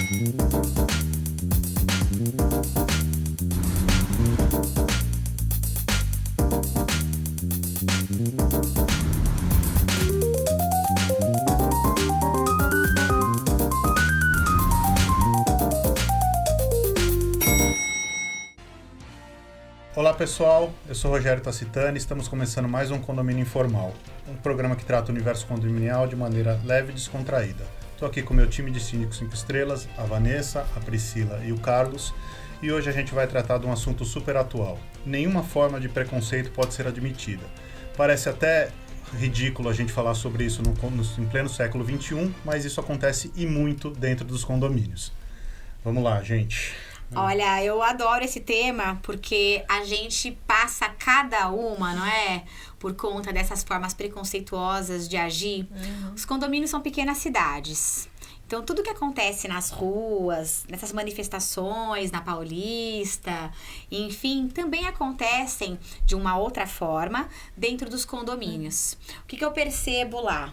Olá pessoal, eu sou Rogério Tacitani e estamos começando mais um Condomínio Informal, um programa que trata o universo condominial de maneira leve e descontraída. Estou aqui com o meu time de síndicos 5 estrelas, a Vanessa, a Priscila e o Carlos, e hoje a gente vai tratar de um assunto super atual. Nenhuma forma de preconceito pode ser admitida. Parece até ridículo a gente falar sobre isso em pleno século XXI, mas isso acontece e muito dentro dos condomínios. Vamos lá, gente. Olha, eu adoro esse tema porque a gente passa cada uma, não é? Por conta dessas formas preconceituosas de agir. Os condomínios são pequenas cidades. Então, tudo que acontece nas ruas, nessas manifestações, na Paulista, enfim, também acontecem de uma outra forma dentro dos condomínios. O que eu percebo lá?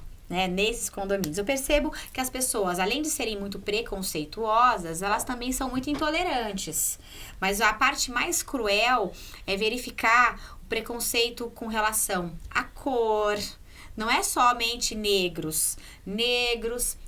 Nesses condomínios. Eu percebo que as pessoas, além de serem muito preconceituosas, elas também são muito intolerantes. Mas a parte mais cruel é verificar o preconceito com relação à cor. Não é somente negros,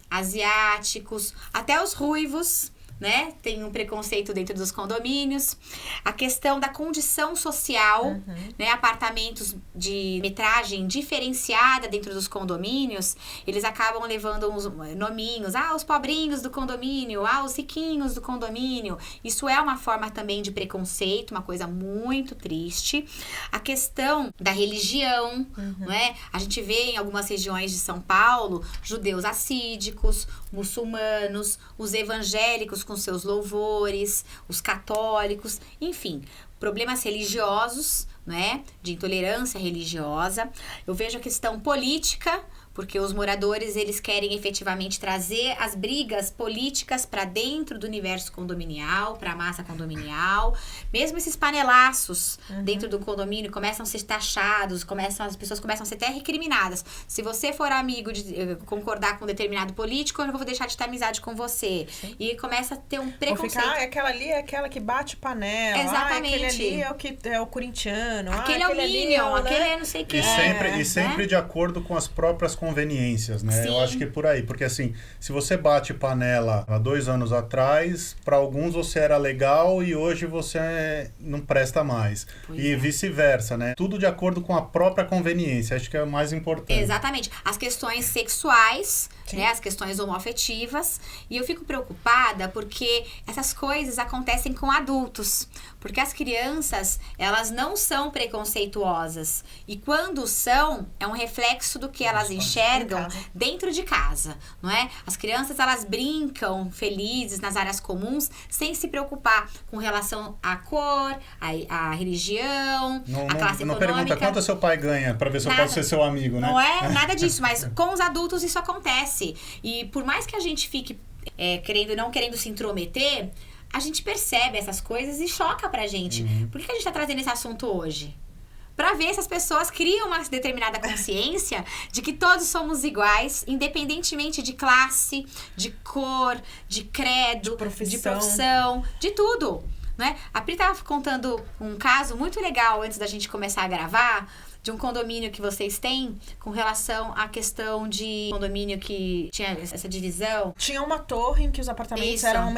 asiáticos, até os ruivos, né? Tem um preconceito dentro dos condomínios. A questão da condição social, né? Apartamentos de metragem diferenciada dentro dos condomínios, eles acabam levando uns nominhos. Os pobrinhos do condomínio, os riquinhos do condomínio. Isso é uma forma também de preconceito, uma coisa muito triste. A questão da religião, né? A gente vê em algumas regiões de São Paulo, judeus assídicos, muçulmanos, os evangélicos com seus louvores, os católicos, enfim, problemas religiosos, né, de intolerância religiosa. Eu vejo a questão política, porque os moradores, eles querem efetivamente trazer as brigas políticas para dentro do universo condominial, para a massa condominial. Mesmo esses panelaços dentro do condomínio começam a ser taxados, as pessoas começam a ser até recriminadas. Se você for amigo de concordar com um determinado político, eu não vou deixar de ter amizade com você. Sim. E começa a ter um preconceito. Vou ficar, aquela ali é aquela que bate panela. Exatamente. Aquele ali é o que é o corintiano. Aquele é o Minion, aquele é não sei o que. E sempre de acordo com as próprias conveniências, né? Sim. Eu acho que é por aí, porque assim, se você bate panela há 2 anos atrás, para alguns você era legal e hoje você não presta mais. Vice-versa, né? Tudo de acordo com a própria conveniência, acho que é o mais importante. Exatamente. As questões sexuais, né? As questões homoafetivas, e eu fico preocupada porque essas coisas acontecem com adultos, porque as crianças, elas não são preconceituosas, e quando são, é um reflexo do que elas enxergam dentro de casa, não é? As crianças, elas brincam felizes nas áreas comuns, sem se preocupar com relação à cor, à religião, à classe econômica. Não pergunta quanto seu pai ganha, para ver se eu posso ser seu amigo, né? Não é nada disso, mas com os adultos isso acontece. E por mais que a gente fique não querendo se intrometer, a gente percebe essas coisas e choca pra gente. Por que a gente tá trazendo esse assunto hoje? Pra ver se as pessoas criam uma determinada consciência de que todos somos iguais, independentemente de classe, de cor, de credo, de profissão, de tudo, né? A Pri tava contando um caso muito legal antes da gente começar a gravar, de um condomínio que vocês têm com relação à questão de condomínio que tinha essa divisão. Tinha uma torre em que os apartamentos eram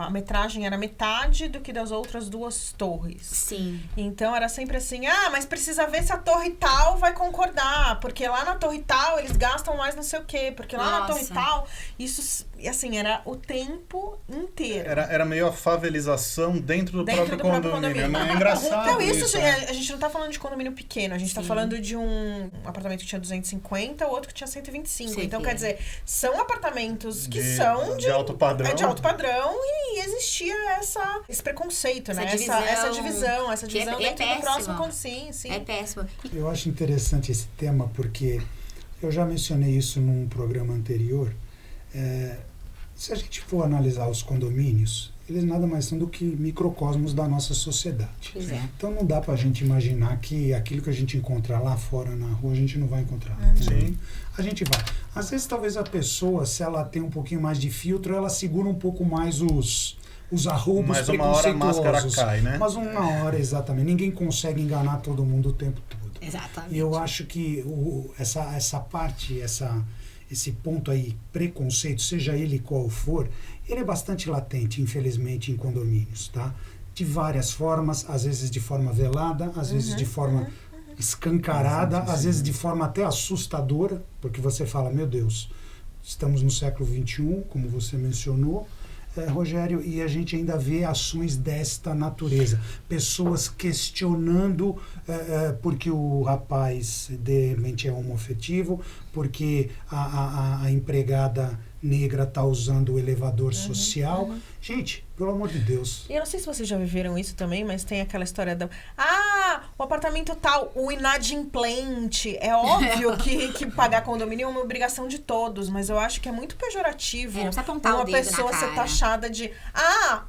a metragem era metade do que das outras 2 torres. Sim. Então era sempre assim, mas precisa ver se a torre tal vai concordar, porque lá na torre tal eles gastam mais não sei o quê, porque lá na torre tal, isso, assim, era o tempo inteiro. Era meio a favelização dentro do próprio condomínio. É engraçado. Então isso, né? A gente não tá falando de condomínio pequeno, a gente tá falando de um apartamento que tinha 250, o outro que tinha 125. Então, quer dizer, são apartamentos que são de alto padrão. De alto padrão, e existia esse preconceito, né? Essa divisão dentro do próximo. Sim. É péssimo. Eu acho interessante esse tema porque eu já mencionei isso num programa anterior. Se a gente for analisar os condomínios, eles nada mais são do que microcosmos da nossa sociedade. Então não dá pra gente imaginar que aquilo que a gente encontra lá fora na rua, a gente não vai encontrar. Sim. A gente vai. Às vezes, talvez a pessoa, se ela tem um pouquinho mais de filtro, ela segura um pouco mais os arroubos preconceituosos. Mas uma hora a máscara cai, né? Mas uma hora, exatamente. Ninguém consegue enganar todo mundo o tempo todo. Exatamente. E eu acho que essa parte, esse ponto aí, preconceito, seja ele qual for, ele é bastante latente, infelizmente, em condomínios, tá? De várias formas, às vezes de forma velada, às vezes de forma escancarada, às vezes de forma até assustadora, porque você fala, meu Deus, estamos no século XXI, como você mencionou, Rogério, e a gente ainda vê ações desta natureza. Pessoas questionando porque o rapaz de repente é homoafetivo, porque a empregada negra está usando o elevador social. Gente, pelo amor de Deus. E eu não sei se vocês já viveram isso também, mas tem aquela história da... o apartamento tal, o inadimplente. É óbvio que pagar condomínio é uma obrigação de todos, mas eu acho que é muito pejorativo uma pessoa ser taxada de...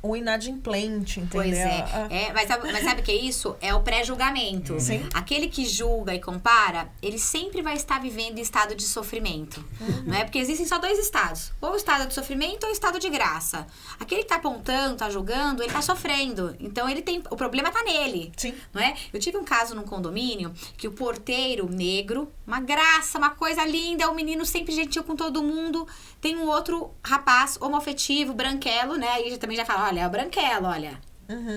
o inadimplente, entendeu? Pois mas sabe o que é isso? É o pré-julgamento. Sim. Aquele que julga e compara, ele sempre vai estar vivendo em estado de sofrimento. Não é? Porque existem só dois estados. Ou o estado de sofrimento ou o estado de graça. Aquele que tá apontando, tá julgando, ele tá sofrendo. Então, o problema tá nele. Sim. Não é? Eu tive um caso num condomínio que o porteiro negro, uma graça, uma coisa linda, o menino sempre gentil com todo mundo. Tem um outro rapaz homoafetivo, branquelo, né? E também já fala, olha, é o branquelo, olha.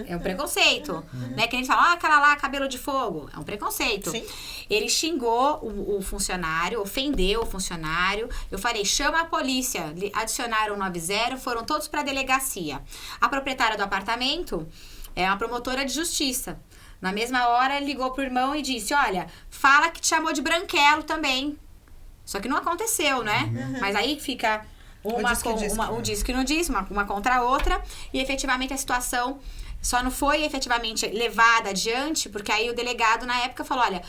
É um preconceito, né? Que a gente fala, aquela lá, cabelo de fogo. É um preconceito. Sim. Ele xingou o funcionário, ofendeu o funcionário. Eu falei, chama a polícia. Adicionaram 90, foram todos para a delegacia. A proprietária do apartamento é uma promotora de justiça. Na mesma hora, ligou pro irmão e disse, olha, fala que te chamou de branquelo também. Só que não aconteceu, né? Mas aí fica... Um diz que não diz, uma contra a outra, e efetivamente a situação só não foi efetivamente levada adiante, porque aí o delegado na época falou, olha,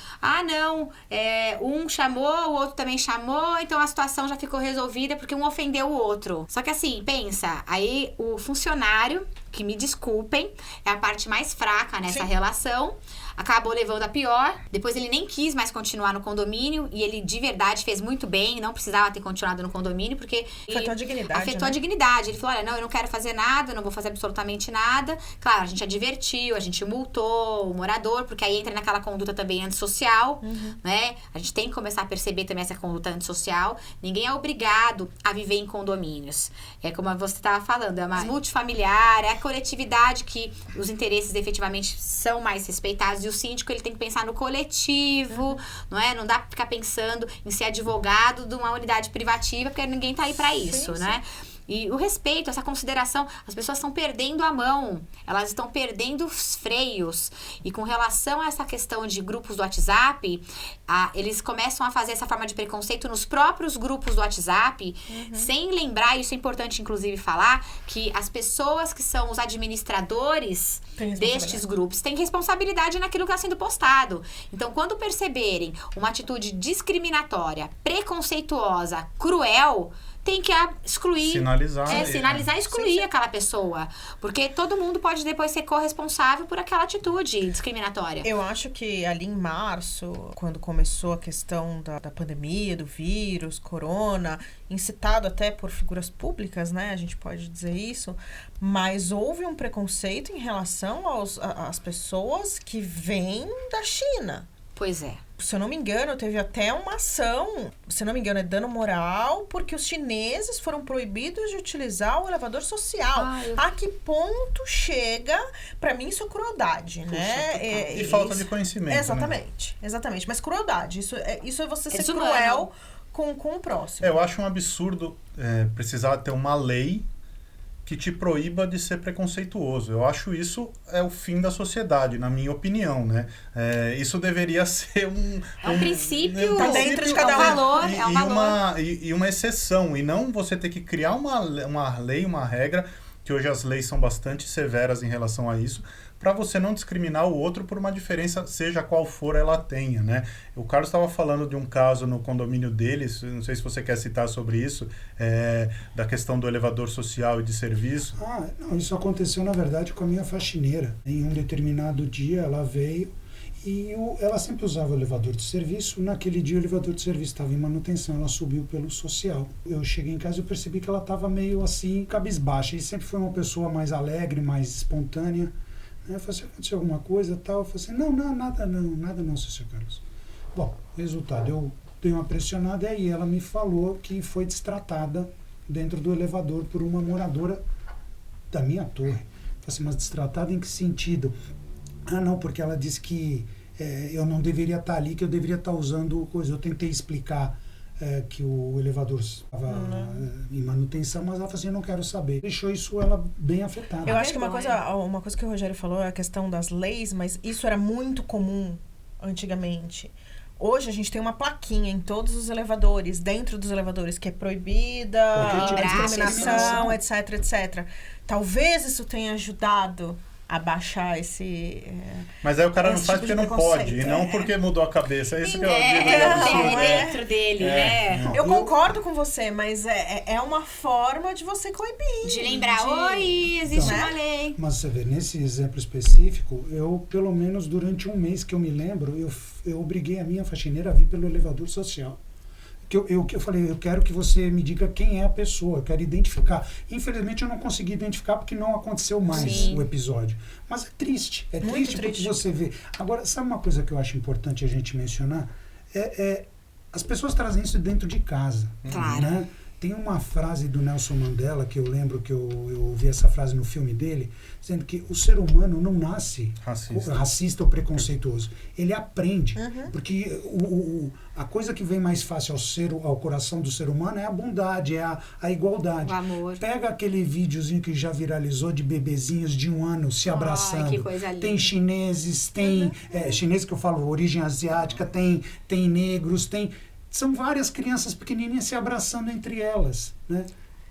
um chamou, o outro também chamou, então a situação já ficou resolvida porque um ofendeu o outro. Só que assim, pensa, aí o funcionário, que me desculpem, é a parte mais fraca nessa relação, acabou levando a pior. Depois ele nem quis mais continuar no condomínio e ele de verdade fez muito bem, não precisava ter continuado no condomínio porque afetou a dignidade. Afetou a dignidade. Ele falou, olha, eu não quero fazer nada, não vou fazer absolutamente nada. Claro, a gente advertiu, a gente multou o morador, porque aí entra naquela conduta também antissocial, né? A gente tem que começar a perceber também essa conduta antissocial. Ninguém é obrigado a viver em condomínios. É como você estava falando, é uma multifamiliar, é a coletividade que os interesses efetivamente são mais respeitados. E o síndico, ele tem que pensar no coletivo, não é? Não dá pra ficar pensando em ser advogado de uma unidade privativa, porque ninguém tá aí pra isso, né? E o respeito, essa consideração, as pessoas estão perdendo a mão, elas estão perdendo os freios. E com relação a essa questão de grupos do WhatsApp, eles começam a fazer essa forma de preconceito nos próprios grupos do WhatsApp, sem lembrar, isso é importante inclusive falar, que as pessoas que são os administradores destes grupos têm responsabilidade naquilo que está sendo postado. Então, quando perceberem uma atitude discriminatória, preconceituosa, cruel, tem que excluir. Sinalizar e excluir aquela pessoa. Porque todo mundo pode depois ser corresponsável por aquela atitude discriminatória. Eu acho que ali em março, quando começou a questão da pandemia, do vírus, corona, incitado até por figuras públicas, né? A gente pode dizer isso. Mas houve um preconceito em relação às pessoas que vêm da China. Pois é. Se eu não me engano, teve até uma ação, se eu não me engano, é dano moral, porque os chineses foram proibidos de utilizar o elevador social. A que ponto chega? Pra mim, isso é crueldade, né? E falta de conhecimento. Exatamente, né? Exatamente. Mas crueldade, isso é você ser cruel com o próximo. Eu acho um absurdo precisar ter uma lei que te proíba de ser preconceituoso. Eu acho isso é o fim da sociedade, na minha opinião, né? Isso deveria ser um princípio, tá dentro de cada valor, e uma exceção, e não você ter que criar uma lei, uma regra, que hoje as leis são bastante severas em relação a isso, para você não discriminar o outro por uma diferença, seja qual for ela tenha, né? O Carlos estava falando de um caso no condomínio deles, não sei se você quer citar sobre isso, da questão do elevador social e de serviço. Não, isso aconteceu, na verdade, com a minha faxineira. Em um determinado dia, ela veio e ela sempre usava o elevador de serviço. Naquele dia, o elevador de serviço estava em manutenção, ela subiu pelo social. Eu cheguei em casa e percebi que ela estava meio assim, cabisbaixa. E sempre foi uma pessoa mais alegre, mais espontânea. Eu falei assim, aconteceu alguma coisa e tal? Eu falei assim, nada não, seu Carlos. Bom, resultado, eu dei uma pressionada e aí ela me falou que foi destratada dentro do elevador por uma moradora da minha torre. Eu falei assim, mas destratada em que sentido? Não, porque ela disse que eu não deveria estar ali, que eu deveria estar usando coisa. Eu tentei explicar que o elevador estava em manutenção, mas ela falou assim, eu não quero saber. Deixou isso ela bem afetada. Eu acho que uma coisa que o Rogério falou é a questão das leis, mas isso era muito comum antigamente. Hoje a gente tem uma plaquinha em todos os elevadores, dentro dos elevadores, que é proibida, discriminação, etc, etc. Talvez isso tenha ajudado a baixar esse... Mas aí o cara não faz porque não pode, e não porque mudou a cabeça. É isso que eu digo. Dentro dele, né? Eu concordo com você, mas é uma forma de você coibir. De lembrar, existe uma lei. Mas você vê, nesse exemplo específico, eu, pelo menos durante um mês que eu me lembro, eu obriguei a minha faxineira a vir pelo elevador social. Eu falei, eu quero que você me diga quem é a pessoa, eu quero identificar. Infelizmente eu não consegui identificar porque não aconteceu mais o episódio. Mas é triste, triste porque você vê. Agora, sabe uma coisa que eu acho importante a gente mencionar? As pessoas trazem isso dentro de casa. Claro. Né? Tem uma frase do Nelson Mandela, que eu lembro que eu ouvi essa frase no filme dele, dizendo que o ser humano não nasce racista ou preconceituoso. Ele aprende. Porque a coisa que vem mais fácil ao coração do ser humano é a bondade, é a igualdade. O amor. Pega aquele videozinho que já viralizou de bebezinhos de 1 ano se abraçando. Que coisa linda. Tem chineses, tem chineses que eu falo, origem asiática, tem negros, são várias crianças pequenininhas se abraçando entre elas, né?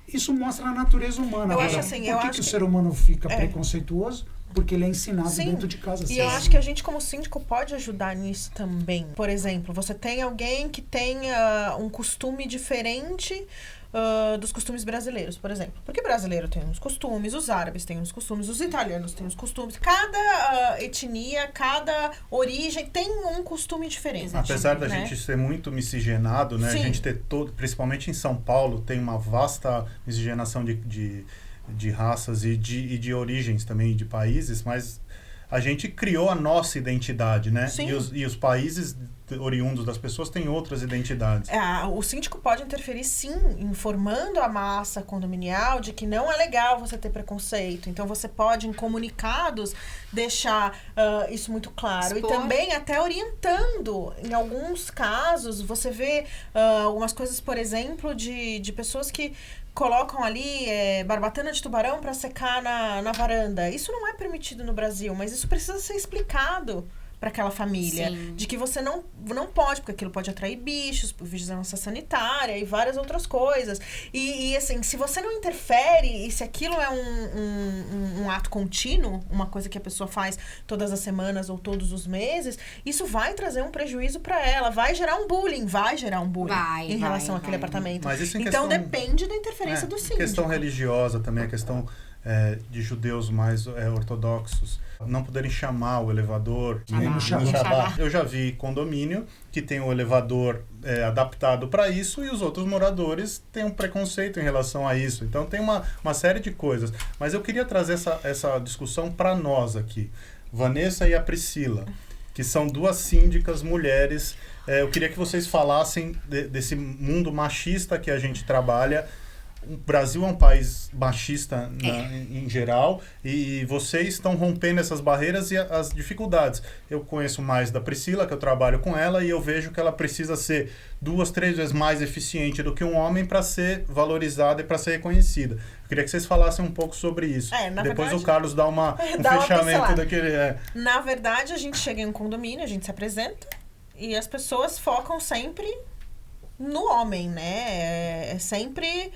Isso mostra a natureza humana. Eu Agora, acho assim, por que o ser humano fica preconceituoso? Porque ele é ensinado dentro de casa. E eu acho que a gente, como síndico, pode ajudar nisso também. Por exemplo, você tem alguém que tenha um costume diferente dos costumes brasileiros, por exemplo. Porque brasileiro tem uns costumes, os árabes têm uns costumes, os italianos têm uns costumes. Cada etnia, cada origem tem um costume diferente. Apesar da gente ser muito miscigenado, né? A gente ter principalmente em São Paulo, tem uma vasta miscigenação de raças e de origens também, de países, mas a gente criou a nossa identidade, né? E os países oriundos das pessoas têm outras identidades. O síndico pode interferir, sim, informando a massa condominial de que não é legal você ter preconceito. Então, você pode, em comunicados, deixar isso muito claro. Expor. E também até orientando. Em alguns casos, você vê umas coisas, por exemplo, de pessoas que colocam ali barbatana de tubarão para secar na varanda. Isso não é permitido no Brasil, mas isso precisa ser explicado para aquela família. Sim. De que você não pode, porque aquilo pode atrair bichos, vigilância sanitária e várias outras coisas. E assim, se você não interfere, e se aquilo é um ato contínuo, uma coisa que a pessoa faz todas as semanas ou todos os meses, isso vai trazer um prejuízo para ela, vai gerar um bullying em relação àquele apartamento. Mas isso então depende da interferência do síndico. Questão religiosa também, a questão de judeus mais ortodoxos não poderem chamar o elevador no Shabbat. Eu já vi condomínio que tem o elevador adaptado para isso e os outros moradores têm um preconceito em relação a isso. Então tem uma série de coisas. Mas eu queria trazer essa discussão para nós aqui. Vanessa e a Priscila, que são duas síndicas mulheres. Eu queria que vocês falassem desse mundo machista que a gente trabalha. O Brasil é um país machista em geral e vocês estão rompendo essas barreiras e as dificuldades. Eu conheço mais da Priscila, que eu trabalho com ela, e eu vejo que ela precisa ser 2, 3 vezes mais eficiente do que um homem para ser valorizada e para ser reconhecida. Eu queria que vocês falassem um pouco sobre isso. Depois verdade, o Carlos dá um fechamento daquele... Na verdade, a gente chega em um condomínio, a gente se apresenta e as pessoas focam sempre no homem, né? É sempre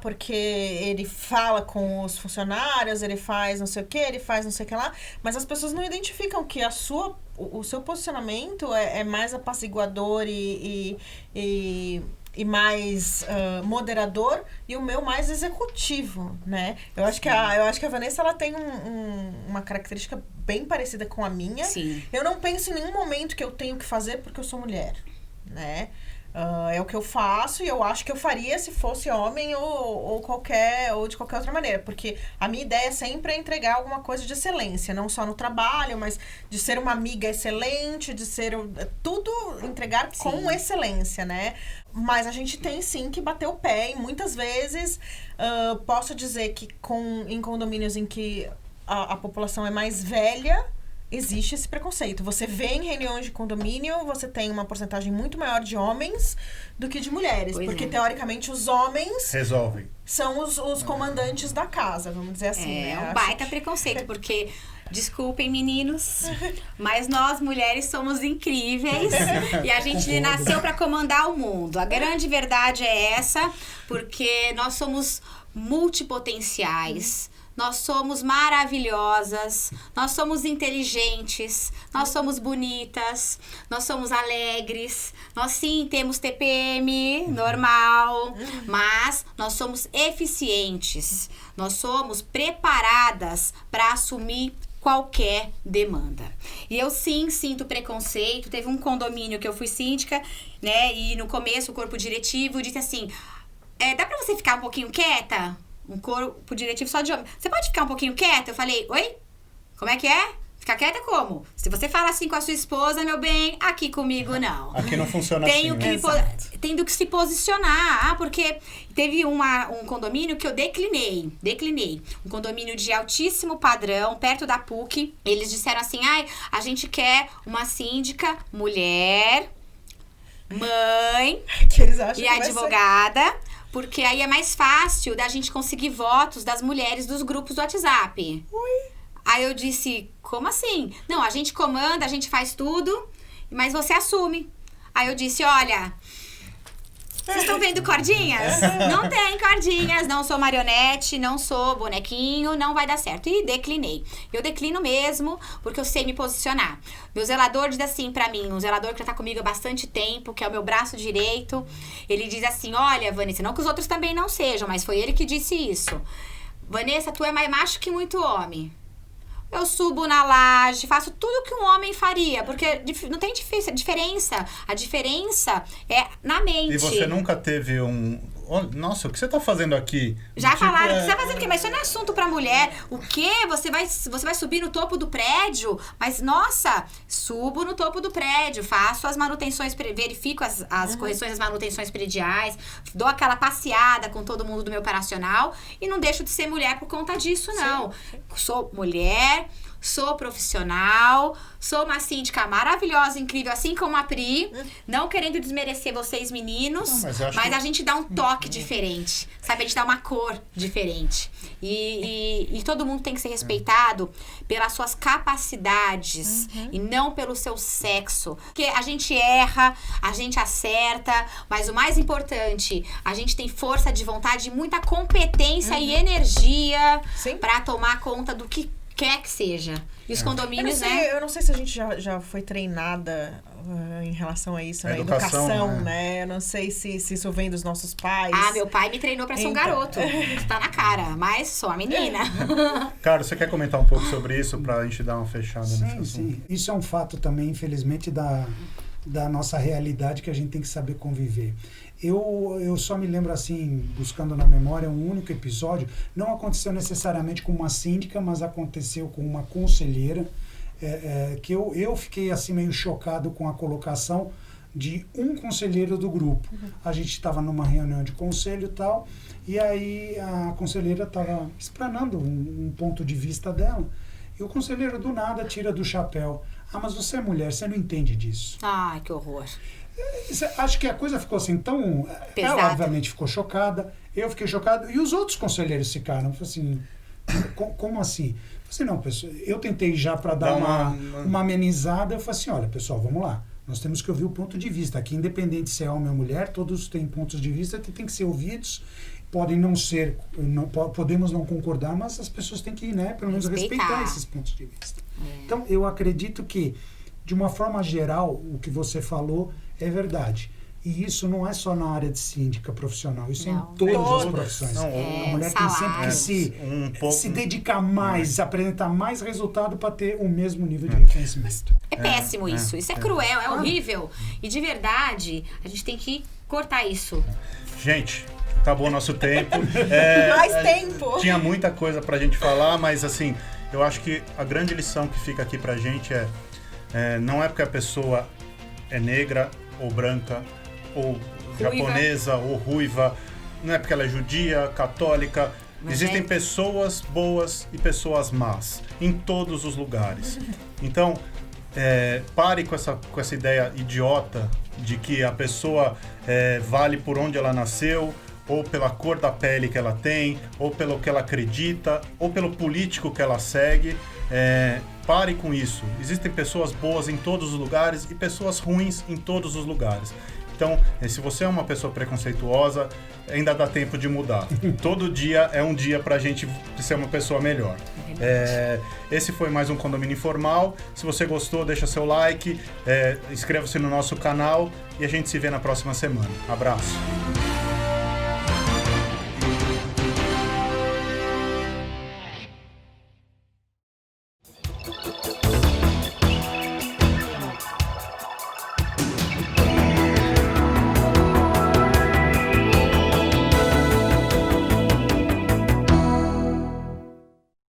porque ele fala com os funcionários, ele faz não sei o que, ele faz não sei o que lá, mas as pessoas não identificam que o seu posicionamento é mais apaciguador e mais moderador, e o meu mais executivo, né? Eu acho que a Vanessa, ela tem uma característica bem parecida com a minha. Sim. Eu não penso em nenhum momento que eu tenho que fazer porque eu sou mulher, né? É o que eu faço, e eu acho que eu faria se fosse homem ou de qualquer outra maneira, porque a minha ideia sempre é entregar alguma coisa de excelência, não só no trabalho, mas de ser uma amiga excelente, de ser tudo entregar com excelência, né? Mas a gente tem sim que bater o pé, e muitas vezes posso dizer que em condomínios em que a população é mais velha, existe esse preconceito. Você vê em reuniões de condomínio, você tem uma porcentagem muito maior de homens do que de mulheres. Porque, teoricamente, os homens... resolvem. São os comandantes da casa, vamos dizer assim. É um baita preconceito, porque... Desculpem, meninos, mas nós, mulheres, somos incríveis. E a gente nasceu para comandar o mundo. A grande verdade é essa, porque nós somos multipotenciais. Nós somos maravilhosas, nós somos inteligentes, nós somos bonitas, nós somos alegres, nós sim temos TPM normal, mas nós somos eficientes, nós somos preparadas para assumir qualquer demanda. E eu sim sinto preconceito. Teve um condomínio que eu fui síndica, né, e no começo o corpo diretivo disse assim, dá pra você ficar um pouquinho quieta? Um corpo diretivo só de homem. Você pode ficar um pouquinho quieta? Eu falei, oi? Como é que é? Ficar quieta como? Se você fala assim com a sua esposa, meu bem, aqui comigo não. Aqui não funciona Tenho assim. Tendo que se posicionar. Porque teve um condomínio que eu declinei. Um condomínio de altíssimo padrão, perto da PUC. Eles disseram assim, a gente quer uma síndica, mulher, mãe que eles acham e advogada. Porque aí é mais fácil da gente conseguir votos das mulheres dos grupos do WhatsApp. Ui. Aí eu disse, como assim? Não, a gente comanda, a gente faz tudo, mas você assume. Aí eu disse, olha, vocês estão vendo cordinhas? Não tem cordinhas, não sou marionete, não sou bonequinho, não vai dar certo. E declinei. Eu declino mesmo, porque eu sei me posicionar. Meu zelador diz assim pra mim, um zelador que já tá comigo há bastante tempo, que é o meu braço direito, ele diz assim, olha, Vanessa, não que os outros também não sejam, mas foi ele que disse isso. Vanessa, tu é mais macho que muito homem. Eu subo na laje, faço tudo que um homem faria, porque não tem diferença. A diferença é na mente. E você nunca teve nossa, o que você tá fazendo aqui? Já falaram, o que você tá fazendo aqui? Mas isso não é assunto pra mulher. O quê? Você vai subir no topo do prédio? Mas, nossa, subo no topo do prédio, faço as manutenções, verifico as correções das manutenções prediais, dou aquela passeada com todo mundo do meu operacional e não deixo de ser mulher por conta disso, não. Sim. Sou mulher, sou profissional, sou uma síndica maravilhosa, incrível, assim como a Pri, não querendo desmerecer vocês, meninos, mas a gente dá um toque diferente, sabe? A gente dá uma cor diferente. E todo mundo tem que ser respeitado pelas suas capacidades e não pelo seu sexo. Porque a gente erra, a gente acerta, mas o mais importante, a gente tem força de vontade, muita competência e energia para tomar conta do que quer que seja. E os condomínios, eu não sei se a gente já foi treinada em relação a isso, na educação, né? Eu não sei se isso vem dos nossos pais. Meu pai me treinou pra ser um garoto. Tá na cara, mas sou a menina. Cara, você quer comentar um pouco sobre isso pra gente dar uma fechada nesse assunto? Sim. Isso é um fato também, infelizmente, da nossa realidade que a gente tem que saber conviver. Eu só me lembro assim, buscando na memória, um único episódio, não aconteceu necessariamente com uma síndica, mas aconteceu com uma conselheira, que eu fiquei assim meio chocado com a colocação de um conselheiro do grupo. A gente estava numa reunião de conselho e tal, e aí a conselheira estava explanando um ponto de vista dela, e o conselheiro do nada tira do chapéu, mas você é mulher, você não entende disso. Ai, que horror. Acho que a coisa ficou assim tão... Pesada. Ela obviamente ficou chocada, eu fiquei chocado, e os outros conselheiros ficaram. Falei assim, como assim? Eu falei assim, não, pessoal, eu tentei já para dar uma amenizada, eu falei assim, olha, pessoal, vamos lá. Nós temos que ouvir o ponto de vista. Aqui, independente se é homem ou mulher, todos têm pontos de vista que têm que ser ouvidos podem não ser, podemos não concordar, mas as pessoas têm que, né, pelo menos respeitar esses pontos de vista. Então, eu acredito que, de uma forma geral, o que você falou é verdade. E isso não é só na área de síndica profissional, isso é em todas as profissões. A mulher tem sempre que se dedicar mais, apresentar mais resultado para ter o mesmo nível de reconhecimento. É péssimo isso é cruel, é horrível. E de verdade, a gente tem que cortar isso. Gente, acabou o nosso tempo. Mais tempo! Tinha muita coisa pra gente falar, mas assim, eu acho que a grande lição que fica aqui pra gente não é porque a pessoa é negra ou branca, ou japonesa, ou ruiva, não é porque ela é judia, católica. Existem pessoas boas e pessoas más em todos os lugares. Então, pare com essa ideia idiota de que a pessoa vale por onde ela nasceu, ou pela cor da pele que ela tem, ou pelo que ela acredita, ou pelo político que ela segue. Pare com isso. Existem pessoas boas em todos os lugares e pessoas ruins em todos os lugares. Então, se você é uma pessoa preconceituosa, ainda dá tempo de mudar. Todo dia é um dia pra gente ser uma pessoa melhor. Esse foi mais um Condomínio Informal. Se você gostou, deixa seu like, inscreva-se no nosso canal e a gente se vê na próxima semana. Abraço!